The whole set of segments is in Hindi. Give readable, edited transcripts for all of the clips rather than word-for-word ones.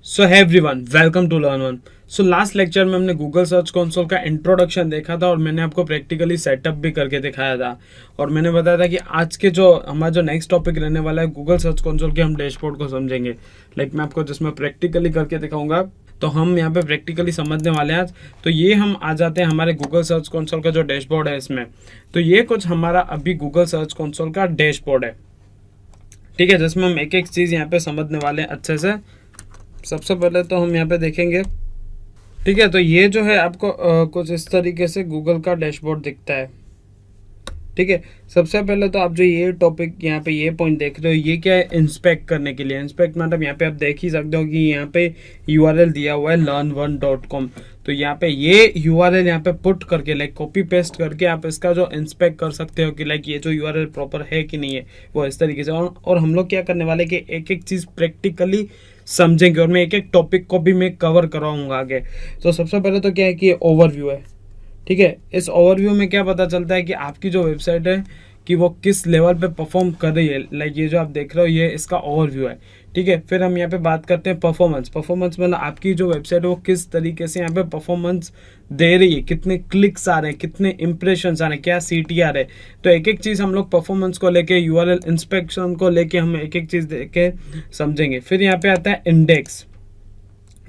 So hi everyone, welcome to learn one. So last lecture में हमने गूगल सर्च कंसोल का इंट्रोडक्शन देखा था और मैंने आपको प्रैक्टिकली सेटअप भी करके दिखाया था। और मैंने बताया था कि आज के जो हमारा जो नेक्स्ट टॉपिक रहने वाला है गूगल सर्च कंसोल के हम डैशबोर्ड को समझेंगे। मैं आपको जिसमें प्रैक्टिकली करके दिखाऊंगा, तो हम यहाँ पे प्रैक्टिकली समझने वाले हैं आज। तो ये हम आ जाते हैं हमारे गूगल सर्च कंसोल का जो डैशबोर्ड है इसमें। तो ये कुछ हमारा अभी गूगल सर्च कंसोल का डैशबोर्ड है, ठीक है, जिसमें हम एक एक चीज़ यहाँ पे समझने वाले हैं अच्छे से। सबसे पहले तो हम यहाँ पे देखेंगे, ठीक है। तो ये जो है आपको कुछ इस तरीके से गूगल का डैशबोर्ड दिखता है, ठीक है। सबसे पहले तो आप जो ये टॉपिक यहाँ पे ये पॉइंट देख रहे हो, ये क्या है, इंस्पेक्ट करने के लिए। इंस्पेक्ट मतलब यहाँ पे आप देख ही सकते हो कि यहाँ पे URL दिया हुआ है learn1.com। तो यहाँ पे ये URL यहाँ पे पुट करके कॉपी पेस्ट करके आप इसका जो इंस्पेक्ट कर सकते हो कि ये जो URL प्रॉपर है कि नहीं है, वो इस तरीके से। और हम लोग क्या करने वाले कि एक एक चीज़ प्रैक्टिकली समझेंगे और मैं एक एक टॉपिक को भी मैं कवर कराऊंगा आगे। तो सबसे पहले तो क्या है कि ओवरव्यू है, ठीक है। इस ओवरव्यू में क्या पता चलता है कि आपकी जो वेबसाइट है कि वो किस लेवल पे परफॉर्म कर रही है। ये जो आप देख रहे हो ये इसका ओवरव्यू है, ठीक है। फिर हम यहाँ पे बात करते हैं परफॉर्मेंस। परफॉर्मेंस मतलब आपकी जो वेबसाइट है वो किस तरीके से यहाँ पे परफॉर्मेंस दे रही है, कितने क्लिक्स आ रहे हैं, कितने इंप्रेशंस आ रहे हैं, क्या CTR है। तो एक एक चीज़ हम लोग परफॉर्मेंस को लेके, URL इंस्पेक्शन को लेके हम एक एक चीज़ देख के समझेंगे। फिर यहाँ पे आता है इंडेक्स,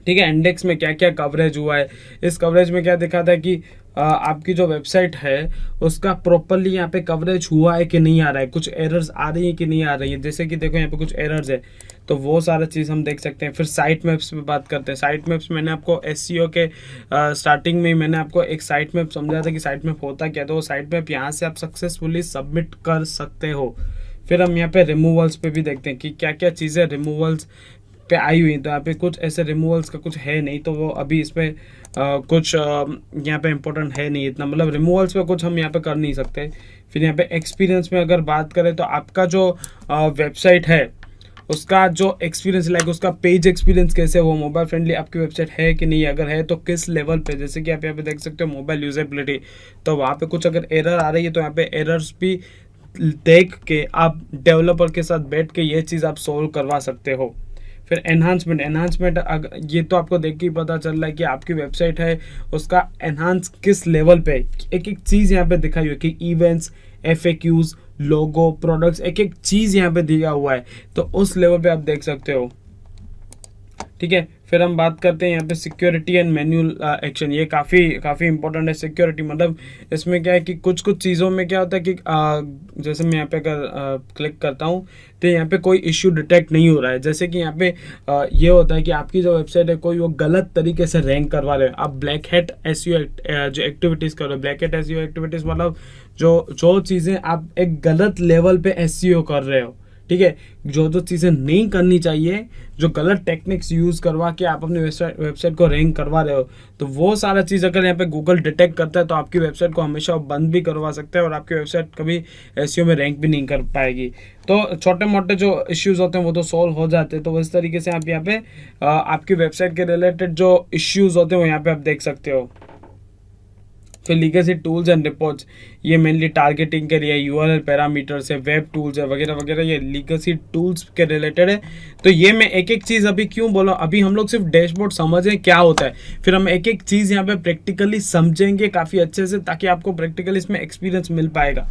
ठीक है। इंडेक्स में क्या क्या कवरेज हुआ है, इस कवरेज में क्या दिखाता है कि आपकी जो वेबसाइट है उसका प्रॉपरली यहाँ पे कवरेज हुआ है कि नहीं आ रहा है, कुछ एरर्स आ रही है कि नहीं आ रही है। जैसे कि देखो यहाँ पे कुछ एरर्स है, तो वो सारा चीज़ हम देख सकते हैं। फिर साइट मैप्स पे बात करते हैं। साइट मैप्स मैंने आपको SEO के स्टार्टिंग में मैंने आपको एक साइट मैप समझाया था कि साइट मैप होता क्या। तो वो साइट मैप यहाँ से आप सक्सेसफुली सबमिट कर सकते हो। फिर हम यहाँ पे रिमूवल्स पे भी देखते हैं कि क्या क्या चीज़ें रिमूवल्स पे आई हुई। तो यहाँ पे कुछ ऐसे रिमूवल्स का कुछ है नहीं, तो वो अभी इसमें कुछ यहाँ पे इम्पोर्टेंट है नहीं इतना, मतलब रिमूवल्स पे कुछ हम यहाँ पे कर नहीं सकते। फिर यहाँ पे एक्सपीरियंस में अगर बात करें तो आपका जो वेबसाइट है उसका जो एक्सपीरियंस उसका पेज एक्सपीरियंस कैसे, वो मोबाइल फ्रेंडली आपकी वेबसाइट है कि नहीं, अगर है तो किस लेवल पे। जैसे कि आप यहाँ पे देख सकते हो मोबाइल यूजेबिलिटी, तो वहाँ पे कुछ अगर एरर आ रही है तो यहाँ पे एरर्स भी देख के आप डेवलपर के साथ बैठ के ये चीज़ आप सोल्व करवा सकते हो। फिर एनहांसमेंट ये तो आपको देख के ही पता चल रहा है कि आपकी वेबसाइट है उसका एनहांस किस लेवल पे। एक एक चीज़ यहाँ पे दिखाई हुई है कि इवेंट्स, FAQs, लोगो, प्रोडक्ट्स, एक एक चीज़ यहाँ पे दिया हुआ है, तो उस लेवल पे आप देख सकते हो, ठीक है। फिर हम बात करते हैं यहाँ पे सिक्योरिटी एंड मैनुअल एक्शन। ये काफ़ी इंपॉर्टेंट है सिक्योरिटी। मतलब इसमें क्या है कि कुछ कुछ चीज़ों में क्या होता है कि जैसे मैं यहाँ पे अगर क्लिक करता हूँ तो यहाँ पे कोई इश्यू डिटेक्ट नहीं हो रहा है। जैसे कि यहाँ पे ये होता है कि आपकी जो वेबसाइट है कोई वो गलत तरीके से रैंक करवा रहे हो। आप ब्लैक हैट SEO जो एक्टिविटीज़ कर रहे हो, ब्लैक हैट SEO एक्टिविटीज़ मतलब जो चीज़ें आप एक गलत लेवल पे SEO कर रहे हो, ठीक है। जो चीज़ें नहीं करनी चाहिए, जो गलत टेक्निक्स यूज़ करवा के आप अपनी वेबसाइट को रैंक करवा रहे हो, तो वो सारा चीज़ अगर यहाँ पे गूगल डिटेक्ट करता है तो आपकी वेबसाइट को हमेशा बंद भी करवा सकता है और आपकी वेबसाइट कभी SEO में रैंक भी नहीं कर पाएगी। तो छोटे मोटे जो इश्यूज़ होते हैं वो तो सॉल्व हो जाते हैं। तो इस तरीके से आप यहाँ पे आपकी वेबसाइट के रिलेटेड जो इश्यूज़ होते हैं वो यहाँ पे आप देख सकते हो। फिर लीगेसी टूल्स एंड रिपोर्ट्स, ये मेनली टारगेटिंग के लिए, URL पैरामीटर्स है, वेब टूल्स है, वगैरह वगैरह, ये लीगेसी टूल्स के रिलेटेड है। तो ये मैं एक एक चीज़ अभी क्यों बोला, अभी हम लोग सिर्फ डैशबोर्ड समझें क्या होता है, फिर हम एक एक चीज़ यहाँ पे प्रैक्टिकली समझेंगे काफ़ी अच्छे से, ताकि आपको प्रैक्टिकली इसमें एक्सपीरियंस मिल पाएगा,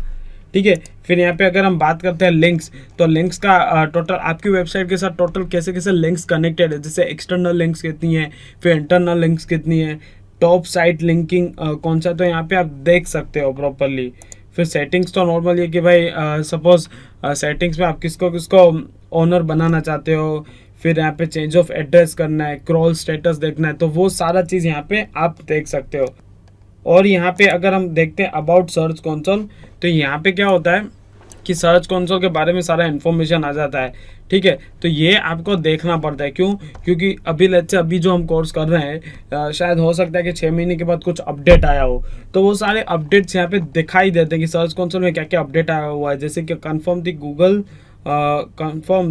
ठीक है। फिर यहाँ पे अगर हम बात करते हैं लिंक्स, तो लिंक्स का टोटल आपकी वेबसाइट के साथ टोटल कैसे कैसे लिंक्स कनेक्टेड है, जैसे एक्सटर्नल लिंक्स कितनी है, फिर इंटरनल लिंक्स कितनी है, टॉप साइट लिंकिंग कौन सा, तो यहाँ पे आप देख सकते हो प्रॉपरली। फिर सेटिंग्स तो नॉर्मल ये कि भाई सपोज सेटिंग्स में आप किसको ओनर बनाना चाहते हो, फिर यहाँ पे चेंज ऑफ एड्रेस करना है, क्रॉल स्टेटस देखना है, तो वो सारा चीज़ यहाँ पे आप देख सकते हो। और यहाँ पे अगर हम देखते हैं अबाउट सर्च कंसोल, तो यहाँ पे क्या होता है कि सर्च कंसोल के बारे में सारा इन्फॉर्मेशन आ जाता है, ठीक है। तो ये आपको देखना पड़ता है, क्यों, क्योंकि अभी जो हम कोर्स कर रहे हैं शायद हो सकता है कि 6 महीने के बाद कुछ अपडेट आया हो, तो वो सारे अपडेट्स यहाँ पे दिखाई देते हैं कि सर्च कंसोल में क्या क्या अपडेट आया हुआ है। जैसे कि confirm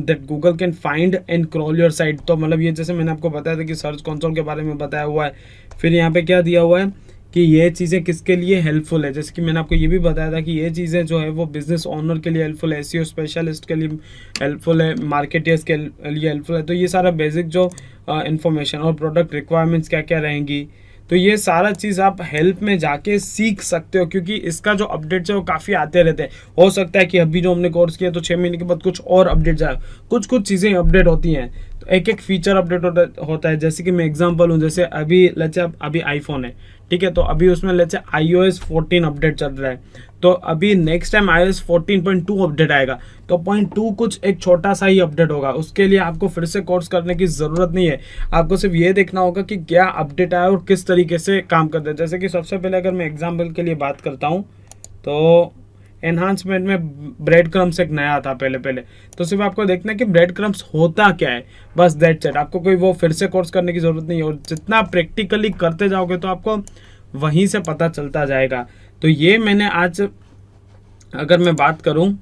that Google can find and crawl your site. तो मतलब ये जैसे मैंने आपको बताया था कि सर्च कंसोल के बारे में बताया हुआ है। फिर यहाँ पे क्या दिया हुआ है कि ये चीज़ें किसके लिए हेल्पफुल है। जैसे कि मैंने आपको ये भी बताया था कि ये चीज़ें जो है वो बिजनेस ओनर के लिए हेल्पफुल है, एसईओ स्पेशलिस्ट के लिए हेल्पफुल है, मार्केटर्स के लिए हेल्पफुल है। तो ये सारा बेसिक जो इन्फॉर्मेशन और प्रोडक्ट रिक्वायरमेंट्स क्या क्या रहेंगी, तो ये सारा चीज़ आप हेल्प में जाके सीख सकते हो, क्योंकि इसका जो अपडेट्स है वो काफ़ी आते रहते हैं। हो सकता है कि अभी जो हमने कोर्स किया तो 6 महीने के बाद कुछ और अपडेट जाए, कुछ कुछ चीज़ें अपडेट होती हैं, तो एक एक फीचर अपडेट होता है। जैसे कि मैं एग्जांपल हूँ, जैसे अभी लेट्स से अभी आईफोन है, ठीक है, तो अभी उसमें लेट्स से iOS 14 अपडेट चल रहा है, तो अभी नेक्स्ट टाइम iOS 14.2 अपडेट आएगा, तो 0.2 कुछ एक छोटा सा ही अपडेट होगा। उसके लिए आपको फिर से कोर्स करने की ज़रूरत नहीं है, आपको सिर्फ ये देखना होगा कि क्या अपडेट आया और किस तरीके से काम करते हैं। जैसे कि सबसे पहले अगर मैं एग्जाम्पल के लिए बात करता हूँ, तो एनहांसमेंट में ब्रेड क्रम्स एक नया था पहले, तो सिर्फ आपको देखना है कि ब्रेड क्रम्स होता क्या है, बस दैट्स इट। आपको कोई वो फिर से कोर्स करने की ज़रूरत नहीं है, और जितना प्रैक्टिकली करते जाओगे तो आपको वहीं से पता चलता जाएगा। तो ये मैंने आज, अगर मैं बात करूं,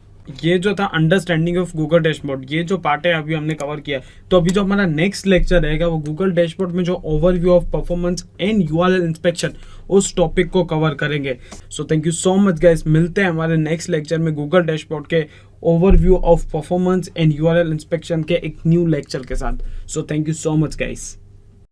ये जो था अंडरस्टैंडिंग ऑफ गूगल डैशबोर्ड, ये जो पार्ट है अभी हमने कवर किया। तो अभी जो हमारा नेक्स्ट लेक्चर रहेगा वो गूगल डैशबोर्ड में जो overview of performance and URL inspection, उस टॉपिक को कवर करेंगे। So thank you so much guys, मिलते हैं हमारे नेक्स्ट लेक्चर में गूगल डैशबोर्ड के overview of performance and URL inspection के एक न्यू लेक्चर के साथ। So thank you so much guys.